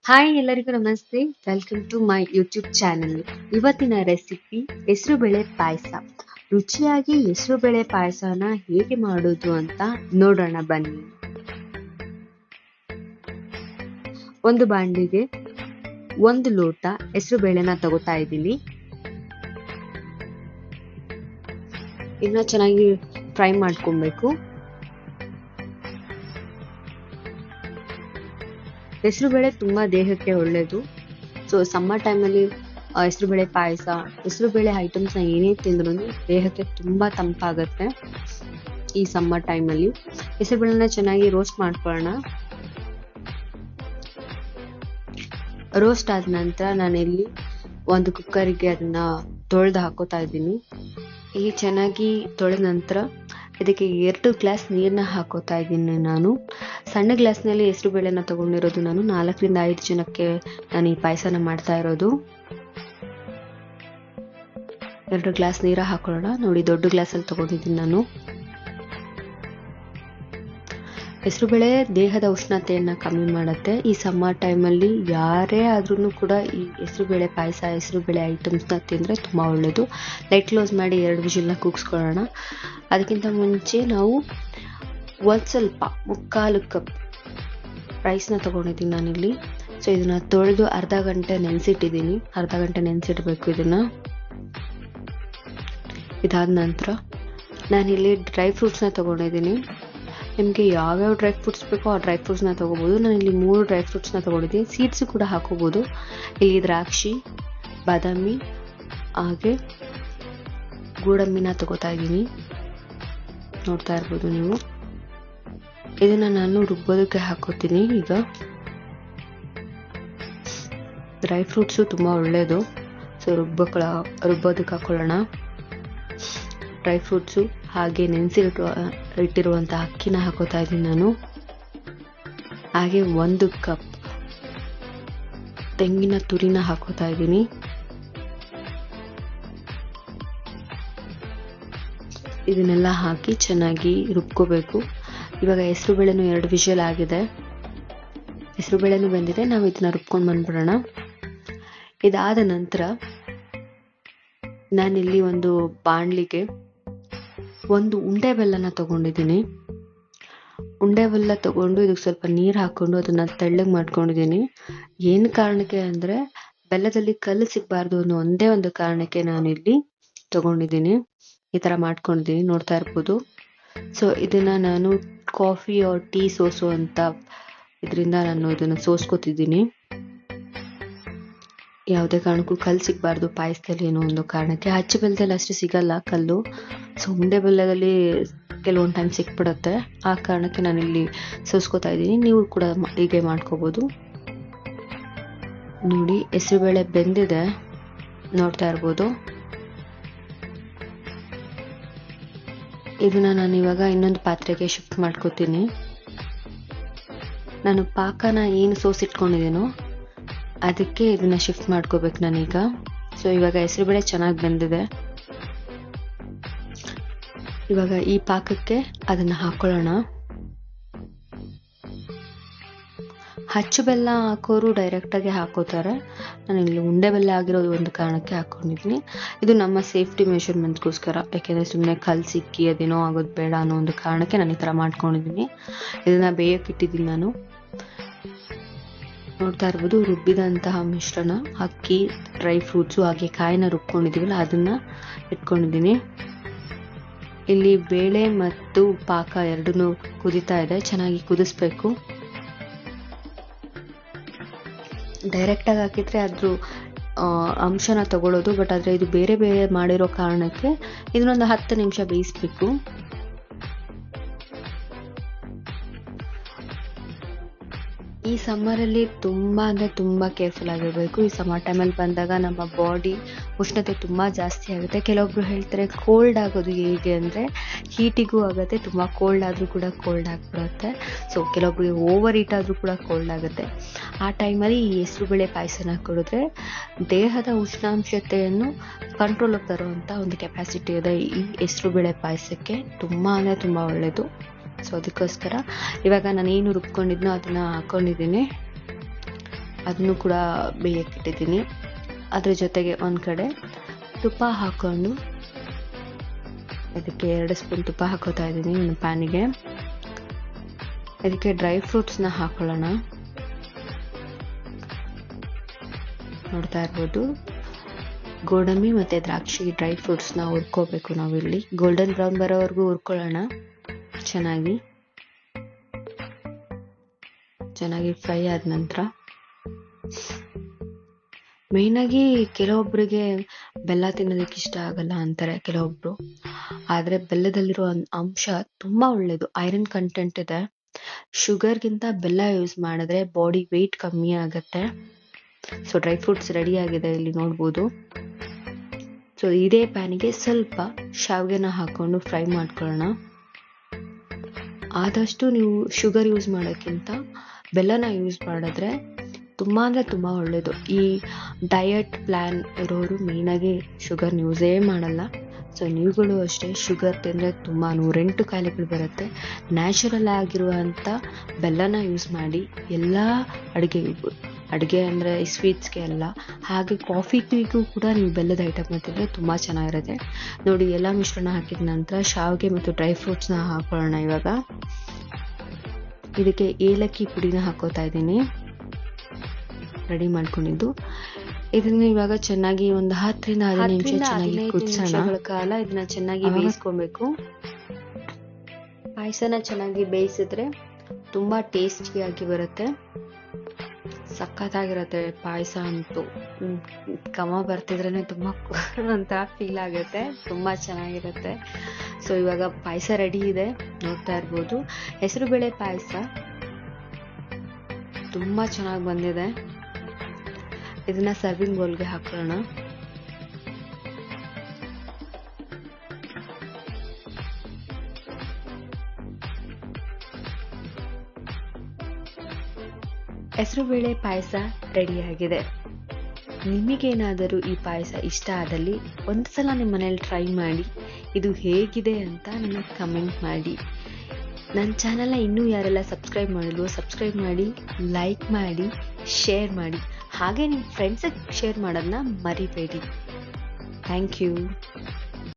Hi ಎಲ್ಲರಿಗೂ ನಮಸ್ತೆ. Welcome to my YouTube channel. ಇವತ್ತಿನ ರೆಸಿಪಿ ಹೆಸರುಬೇಳೆ ಪಾಯಸ. ರುಚಿಯಾಗಿ ಹೆಸರುಬೇಳೆ ಪಾಯಸನ ಹೇಗೆ ಮಾಡೋದು ಅಂತ ನೋಡೋಣ ಬನ್ನಿ. ಒಂದು ಬಾಂಡಿಗೆ 1 ಲೋಟ ಹೆಸರುಬೇಳೆನ ತಗೋತಾ ಇದ್ದೀನಿ. ಇನ್ನ ಚೆನ್ನಾಗಿ ಫ್ರೈ ಮಾಡ್ಕೊಬೇಕು. ಹೆಸರುಬೇಳೆ ತುಂಬಾ ದೇಹಕ್ಕೆ ಒಳ್ಳೇದು. ಸೊ ಸಮ್ಮರ್ ಟೈಮಲ್ಲಿ ಹೆಸರುಬೇಳೆ ಪಾಯಸ, ಹೆಸರುಬೇಳೆ ಐಟಮ್ಸ್ ನ ಏನೇ ತಿಂದ್ರು ದೇಹಕ್ಕೆ ತುಂಬಾ ತಂಪಾಗತ್ತೆ. ಈ ಸಮ್ಮರ್ ಟೈಮಲ್ಲಿ ಹೆಸರುಬೇಳೆನ ಚೆನ್ನಾಗಿ ರೋಸ್ಟ್ ಮಾಡ್ಕೊಳ್ಳೋಣ. ರೋಸ್ಟ್ ಆದ ನಂತರ ನಾನಿಲ್ಲಿ ಒಂದು ಕುಕ್ಕರ್ಗೆ ಅದನ್ನ ತೊಳೆದು ಹಾಕೋತಾ ಇದ್ದೀನಿ. ಈ ಚೆನ್ನಾಗಿ ತೊಳೆದ ನಂತರ ಇದಕ್ಕೆ 2 ಗ್ಲಾಸ್ ನೀರನ್ನ ಹಾಕೋತಾ ಇದ್ದೀನಿ. ನಾನು ಸಣ್ಣ ಗ್ಲಾಸ್ನಲ್ಲಿ ಹೆಸರು ಬೇಳೆನ ತಗೊಂಡಿರೋದು. ನಾನು 4 ರಿಂದ 5 ಜನಕ್ಕೆ ನಾನು ಈ ಪಾಯಸನ ಮಾಡ್ತಾ ಇರೋದು. 2 ಗ್ಲಾಸ್ ನೀರ ಹಾಕೊಳ್ಳೋಣ. ನೋಡಿ, ದೊಡ್ಡ ಗ್ಲಾಸಲ್ಲಿ ತಗೊಂಡಿದ್ದೀನಿ ನಾನು. ಹೆಸರುಬೇಳೆ ದೇಹದ ಉಷ್ಣತೆಯನ್ನ ಕಮ್ಮಿ ಮಾಡುತ್ತೆ. ಈ ಸಮ್ಮರ್ ಟೈಮಲ್ಲಿ ಯಾರೇ ಆದ್ರೂ ಕೂಡ ಈ ಹೆಸರುಬೇಳೆ ಪಾಯಸ, ಹೆಸರುಬೇಳೆ ಐಟಮ್ಸ್ನ ತಿಂದರೆ ತುಂಬ ಒಳ್ಳೆಯದು. ಲೈಟ್ ಕ್ಲೋಸ್ ಮಾಡಿ 2 ವಿಜಿಲ್ನ ಕೂಗಿಸ್ಕೊಳ್ಳೋಣ. ಅದಕ್ಕಿಂತ ಮುಂಚೆ ನಾವು ಒಂದು ಸ್ವಲ್ಪ 3/4 ಕಪ್ ರೈಸ್ನ ತೊಗೊಂಡಿದ್ದೀನಿ ನಾನಿಲ್ಲಿ. ಸೊ ಇದನ್ನ ತೊಳೆದು ಅರ್ಧ ಗಂಟೆ ನೆನೆಸಿಟ್ಟಿದ್ದೀನಿ. ಅರ್ಧ ಗಂಟೆ ನೆನೆಸಿಡ್ಬೇಕು ಇದನ್ನ. ಇದಾದ ನಂತರ ನಾನಿಲ್ಲಿ ಡ್ರೈ ಫ್ರೂಟ್ಸ್ನ ತೊಗೊಂಡಿದ್ದೀನಿ. ನಿಮಗೆ ಯಾವ್ಯಾವ ಡ್ರೈ ಫ್ರೂಟ್ಸ್ ಬೇಕೋ ಆ ಡ್ರೈ ಫ್ರೂಟ್ಸ್ನ ತೊಗೋಬೋದು. ನಾನಿಲ್ಲಿ 3 ಡ್ರೈ ಫ್ರೂಟ್ಸ್ನ ತೊಗೊಂಡಿದ್ದೀನಿ. ಸೀಡ್ಸ್ ಕೂಡ ಹಾಕೋಬೋದು. ಇಲ್ಲಿ ದ್ರಾಕ್ಷಿ, ಬಾದಾಮಿ ಹಾಗೆ ಗೋಡಂಬಿನ ತಗೋತಾ ಇದ್ದೀನಿ. ನೋಡ್ತಾ ಇರ್ಬೋದು ನೀವು. ಇದನ್ನ ನಾನು ರುಬ್ಬೋದಕ್ಕೆ ಹಾಕೋತೀನಿ. ಈಗ ಡ್ರೈ ಫ್ರೂಟ್ಸು ತುಂಬ ಒಳ್ಳೆಯದು. ಸೊ ರುಬ್ಬೋದಕ್ಕೆ ಹಾಕೊಳ್ಳೋಣ. ಡ್ರೈ ಫ್ರೂಟ್ಸು ಹಾಗೆ ಇಟ್ಟಿರುವಂಥ ಅಕ್ಕಿನ ಹಾಕೋತಾ ಇದ್ದೀನಿ ನಾನು. ಹಾಗೆ 1 ಕಪ್ ತೆಂಗಿನ ತುರಿನ ಹಾಕೋತಾ ಇದ್ದೀನಿ. ಇದನ್ನೆಲ್ಲ ಹಾಕಿ ಚೆನ್ನಾಗಿ ರುಬ್ಕೋಬೇಕು. ಇವಾಗ ಹೆಸರುಬೇಳೆನೂ 2 ವಿಷಲ್ ಆಗಿದೆ. ಹೆಸರುಬೇಳೆನೂ ಬಂದಿದೆ. ನಾವು ಇದನ್ನ ರುಬ್ಕೊಂಡು ಬಂದ್ಬಿಡೋಣ. ಇದಾದ ನಂತರ ನಾನಿಲ್ಲಿ ಒಂದು ಬಾಣಲಿಗೆ 1 ಉಂಡೆ ಬೆಲ್ಲನ ತಗೊಂಡಿದ್ದೀನಿ. ಉಂಡೆ ಬೆಲ್ಲ ತಗೊಂಡು ಇದಕ್ಕೆ ಸ್ವಲ್ಪ ನೀರು ಹಾಕೊಂಡು ಅದನ್ನ ತೆಳ್ಳಗೆ ಮಾಡ್ಕೊಂಡಿದ್ದೀನಿ. ಏನು ಕಾರಣಕ್ಕೆ ಅಂದರೆ ಬೆಲ್ಲದಲ್ಲಿ ಕಲ್ಲು ಸಿಗಬಾರ್ದು ಅನ್ನೋ ಒಂದೇ ಒಂದು ಕಾರಣಕ್ಕೆ ನಾನಿಲ್ಲಿ ತಗೊಂಡಿದ್ದೀನಿ. ಈ ಥರ ಮಾಡ್ಕೊಂಡಿದ್ದೀನಿ, ನೋಡ್ತಾ ಇರ್ಬೋದು. ಸೊ ಇದನ್ನ ನಾನು ಕಾಫಿ ಟೀ ಸೋಸು ಅಂತ ಇದರಿಂದ ನಾನು ಇದನ್ನು ಸೋಸ್ಕೋತಿದ್ದೀನಿ. ಯಾವುದೇ ಕಾರಣಕ್ಕೂ ಕಲ್ಲು ಸಿಗಬಾರ್ದು ಪಾಯಸದಲ್ಲಿ ಅನ್ನೋ ಒಂದು ಕಾರಣಕ್ಕೆ. ಅಚ್ಚು ಬೆಲ್ಲದಲ್ಲಿ ಅಷ್ಟು ಸಿಗಲ್ಲ ಕಲ್ಲು. ಸೊ ಉಂಡೆ ಬೆಲ್ಲದಲ್ಲಿ ಕೆಲವೊಂದು ಟೈಮ್ ಸಿಕ್ಬಿಡುತ್ತೆ. ಆ ಕಾರಣಕ್ಕೆ ನಾನಿಲ್ಲಿ ಸೋಸ್ಕೋತಾ ಇದ್ದೀನಿ. ನೀವು ಕೂಡ ಹೀಗೆ ಮಾಡ್ಕೋಬೋದು. ನೋಡಿ, ಹೆಸರುಬೇಳೆ ಬೆಂದಿದೆ, ನೋಡ್ತಾ ಇರ್ಬೋದು. ಇದನ್ನ ನಾನು ಇವಾಗ ಇನ್ನೊಂದು ಪಾತ್ರೆಗೆ ಶಿಫ್ಟ್ ಮಾಡ್ಕೋತೀನಿ. ನಾನು ಪಾಕನ ಏನು ಸೋಸಿಟ್ಕೊಂಡಿದ್ದೀನೋ ಅದಕ್ಕೆ ಇದನ್ನ ಶಿಫ್ಟ್ ಮಾಡ್ಕೋಬೇಕು ನಾನೀಗ. ಸೊ ಇವಾಗ ಹೆಸರುಬೇಳೆ ಚೆನ್ನಾಗಿ ಬೆಂದಿದೆ. ಇವಾಗ ಈ ಪಾಕಕ್ಕೆ ಅದನ್ನ ಹಾಕೊಳ್ಳೋಣ. ಅಚ್ಚು ಬೆಲ್ಲ ಹಾಕೋರು ಡೈರೆಕ್ಟಾಗಿ ಹಾಕೋತಾರೆ. ನಾನು ಇಲ್ಲಿ ಉಂಡೆ ಬೆಲ್ಲ ಆಗಿರೋದು ಒಂದು ಕಾರಣಕ್ಕೆ ಹಾಕೊಂಡಿದ್ದೀನಿ. ಇದು ನಮ್ಮ ಸೇಫ್ಟಿ ಮೆಷರ್ಮೆಂಟ್ಗೋಸ್ಕರ. ಯಾಕೆಂದರೆ ಸುಮ್ಮನೆ ಕಲ್ಲು ಸಿಕ್ಕಿ ಅದೇನೋ ಆಗೋದು ಬೇಡ ಅನ್ನೋ ಒಂದು ಕಾರಣಕ್ಕೆ ನಾನು ಈ ಥರ ಮಾಡ್ಕೊಂಡಿದ್ದೀನಿ. ಇದನ್ನ ಬೇಯಕ್ಕಿಟ್ಟಿದ್ದೀನಿ ನಾನು. ನೋಡ್ತಾ ಇರ್ಬೋದು, ರುಬ್ಬಿದಂತಹ ಮಿಶ್ರಣ, ಅಕ್ಕಿ, ಡ್ರೈ ಫ್ರೂಟ್ಸು ಹಾಗೆ ಕಾಯಿನ ರುಬ್ಕೊಂಡಿದ್ದೀವಲ್ಲ ಅದನ್ನ ಇಟ್ಕೊಂಡಿದ್ದೀನಿ. ಇಲ್ಲಿ ಬೇಳೆ ಮತ್ತು ಪಾಕ ಎರಡನ್ನೂ ಕುದಿತಾ ಇದೆ. ಚೆನ್ನಾಗಿ ಕುದಿಸ್ಬೇಕು. ಡೈರೆಕ್ಟಾಗಿ ಹಾಕಿದ್ರೆ ಅದ್ರ ಅಂಶನ ತಗೊಳ್ಳೋದು. ಬಟ್ ಆದರೆ ಇದು ಬೇರೆ ಬೇರೆ ಮಾಡಿರೋ ಕಾರಣಕ್ಕೆ ಇದನ್ನೊಂದು 10 ನಿಮಿಷ ಬೇಯಿಸ್ಬೇಕು. ಈ ಸಮ್ಮರಲ್ಲಿ ತುಂಬ ಅಂದರೆ ತುಂಬ ಕೇರ್ಫುಲ್ ಆಗಿರಬೇಕು. ಈ ಸಮ್ಮರ್ ಟೈಮಲ್ಲಿ ಬಂದಾಗ ನಮ್ಮ ಬಾಡಿ ಉಷ್ಣತೆ ತುಂಬ ಜಾಸ್ತಿ ಆಗುತ್ತೆ. ಕೆಲವೊಬ್ರು ಹೇಳ್ತಾರೆ ಕೋಲ್ಡ್ ಆಗೋದು ಹೇಗೆ ಅಂದರೆ ಹೀಟಿಗೂ ಆಗುತ್ತೆ, ತುಂಬ ಕೋಲ್ಡ್ ಆದರೂ ಕೂಡ ಕೋಲ್ಡ್ ಆಗಿಬಿಡುತ್ತೆ. ಸೊ ಕೆಲವೊಬ್ರಿಗೆ ಓವರ್ ಹೀಟ್ ಆದರೂ ಕೂಡ ಕೋಲ್ಡ್ ಆಗುತ್ತೆ. ಆ ಟೈಮಲ್ಲಿ ಈ ಹೆಸರುಬೇಳೆ ಪಾಯಸನ ಕುಡಿದ್ರೆ ದೇಹದ ಉಷ್ಣಾಂಶತೆಯನ್ನು ಕಂಟ್ರೋಲಿಗೆ ತರುವಂಥ ಒಂದು ಕೆಪಾಸಿಟಿ ಇದೆ ಈ ಹೆಸರುಬೇಳೆ ಪಾಯಸಕ್ಕೆ. ತುಂಬ ಅಂದರೆ ತುಂಬ ಒಳ್ಳೆಯದು. ಸೊ ಅದಕ್ಕೋಸ್ಕರ ಇವಾಗ ನಾನು ಏನು ರುಬ್ಕೊಂಡಿದ್ನೋ ಅದನ್ನು ಹಾಕ್ಕೊಂಡಿದ್ದೀನಿ. ಅದನ್ನು ಕೂಡ ಬೇಯಕ್ಕಿಟ್ಟಿದ್ದೀನಿ. ಅದ್ರ ಜೊತೆಗೆ ಒಂದು ಕಡೆ ತುಪ್ಪ ಹಾಕ್ಕೊಂಡು ಇದಕ್ಕೆ 2 ಸ್ಪೂನ್ ತುಪ್ಪ ಹಾಕೋತಾ ಇದ್ದೀನಿ ಒಂದು ಪ್ಯಾನಿಗೆ. ಇದಕ್ಕೆ ಡ್ರೈ ಫ್ರೂಟ್ಸ್ನ ಹಾಕೊಳ್ಳೋಣ. ನೋಡ್ತಾ ಇರ್ಬೋದು, ಗೋಡಂಬಿ ಮತ್ತು ದ್ರಾಕ್ಷಿ ಡ್ರೈ ಫ್ರೂಟ್ಸ್ನ ಹುರ್ಕೋಬೇಕು ನಾವು ಇಲ್ಲಿ. ಗೋಲ್ಡನ್ ಬ್ರೌನ್ ಬರೋವರೆಗೂ ಹುರ್ಕೊಳ್ಳೋಣ. ಚೆನ್ನಾಗಿ ಫ್ರೈ ಆದ ನಂತರ ಮೇಯ್ನಾಗಿ ಕೆಲವೊಬ್ಬರಿಗೆ ಬೆಲ್ಲ ತಿನ್ನೋದಕ್ಕೆ ಇಷ್ಟ ಆಗಲ್ಲ ಅಂತಾರೆ ಕೆಲವೊಬ್ರು. ಆದರೆ ಬೆಲ್ಲದಲ್ಲಿರೋ ಅಂಶ ತುಂಬ ಒಳ್ಳೆಯದು, ಐರನ್ ಕಂಟೆಂಟ್ ಇದೆ. ಶುಗರ್ಗಿಂತ ಬೆಲ್ಲ ಯೂಸ್ ಮಾಡಿದ್ರೆ ಬಾಡಿ ವೆಯ್ಟ್ ಕಮ್ಮಿ ಆಗುತ್ತೆ. ಸೊ ಡ್ರೈ ಫ್ರೂಟ್ಸ್ ರೆಡಿ ಆಗಿದೆ ಇಲ್ಲಿ ನೋಡ್ಬೋದು. ಸೊ ಇದೇ ಪ್ಯಾನಿಗೆ ಸ್ವಲ್ಪ ಶಾವಿಗೆನ ಹಾಕ್ಕೊಂಡು ಫ್ರೈ ಮಾಡ್ಕೊಳ್ಳೋಣ. ಆದಷ್ಟು ನೀವು ಶುಗರ್ ಯೂಸ್ ಮಾಡೋಕ್ಕಿಂತ ಬೆಲ್ಲನ ಯೂಸ್ ಮಾಡಿದ್ರೆ ತುಂಬ ಅಂದರೆ ತುಂಬ ಒಳ್ಳೆಯದು. ಈ ಡಯಟ್ ಪ್ಲ್ಯಾನ್ ಇರೋರು ಮೇಯ್ನಾಗಿ ಶುಗರ್ ಯೂಸೇ ಮಾಡಲ್ಲ. ಸೊ ನೀವುಗಳು ಅಷ್ಟೇ, ಶುಗರ್ ತಿಂದರೆ ತುಂಬ 108 ಕಾಯಿಲೆಗಳು ಬರುತ್ತೆ. ನ್ಯಾಚುರಲ್ ಆಗಿರುವಂಥ ಬೆಲ್ಲನ ಯೂಸ್ ಮಾಡಿ ಎಲ್ಲ ಅಡುಗೆ ಅಂದರೆ ಸ್ವೀಟ್ಸ್ಗೆ ಅಲ್ಲ, ಹಾಗೆ ಕಾಫಿ ಟೀಗೂ ಕೂಡ ನೀವು ಬೆಲ್ಲದ ಐಟಮ್ನ ತಿಂದರೆ ತುಂಬ ಚೆನ್ನಾಗಿರುತ್ತೆ. ನೋಡಿ, ಎಲ್ಲ ಮಿಶ್ರಣ ಹಾಕಿದ ನಂತರ ಶಾವಿಗೆ ಮತ್ತು ಡ್ರೈ ಫ್ರೂಟ್ಸ್ನ ಹಾಕೊಳ್ಳೋಣ. ಇವಾಗ ಇದಕ್ಕೆ ಏಲಕ್ಕಿ ಪುಡಿನ ಹಾಕೋತಾ ಇದ್ದೀನಿ, ರೆಡಿ ಮಾಡ್ಕೊಂಡಿದ್ದು. ಇದನ್ನ ಇವಾಗ ಚೆನ್ನಾಗಿ ಒಂದು 10 ರಿಂದ 15 ನಿಮಿಷ ಚೆನ್ನಾಗಿ ಕುದಿಸೋಣ. ಕಾಲ ಇದನ್ನ ಚೆನ್ನಾಗಿ ಬೇಯಿಸ್ಕೊಬೇಕು. ಪಾಯಸನ ಚೆನ್ನಾಗಿ ಬೇಯಿಸಿದ್ರೆ ತುಂಬಾ ಟೇಸ್ಟಿಯಾಗಿ ಬರುತ್ತೆ, ಸಖತ್ತಾಗಿರುತ್ತೆ ಪಾಯಸ ಅಂತೂ. ಘಮ ಬರ್ತಿದ್ರೇನೆ ತುಂಬಾ ಅಂತ ಫೀಲ್ ಆಗುತ್ತೆ, ತುಂಬಾ ಚೆನ್ನಾಗಿರುತ್ತೆ. ಸೊ ಇವಾಗ ಪಾಯಸ ರೆಡಿ ಇದೆ, ನೋಡ್ತಾ ಇರ್ಬೋದು. ಹೆಸರುಬೇಳೆ ಪಾಯಸ ತುಂಬಾ ಚೆನ್ನಾಗಿ ಬಂದಿದೆ. ಇದನ್ನ ಸರ್ವಿಂಗ್ ಬೌಲ್ಗೆ ಹಾಕೋಣ. ಹೆಸರುಬೇಳೆ ಪಾಯಸ ರೆಡಿಯಾಗಿದೆ. ನಿಮಗೇನಾದರೂ ಈ ಪಾಯಸ ಇಷ್ಟ ಆದಲ್ಲಿ ಒಂದ್ಸಲ ನಿಮ್ಮ ಮನೇಲಿ ಟ್ರೈ ಮಾಡಿ, ಇದು ಹೇಗಿದೆ ಅಂತ ನನಗೆ ಕಮೆಂಟ್ ಮಾಡಿ. ನನ್ನ ಚಾನಲ್ನ ಇನ್ನೂ ಯಾರೆಲ್ಲ ಸಬ್ಸ್ಕ್ರೈಬ್ ಮಾಡಿಲ್ವೋ ಸಬ್ಸ್ಕ್ರೈಬ್ ಮಾಡಿ, ಲೈಕ್ ಮಾಡಿ, ಶೇರ್ ಮಾಡಿ. ಹಾಗೆ ನಿಮ್ಮ ಫ್ರೆಂಡ್ಸಿಗೆ ಶೇರ್ ಮಾಡೋದನ್ನ ಮರಿಬೇಡಿ. Thank you.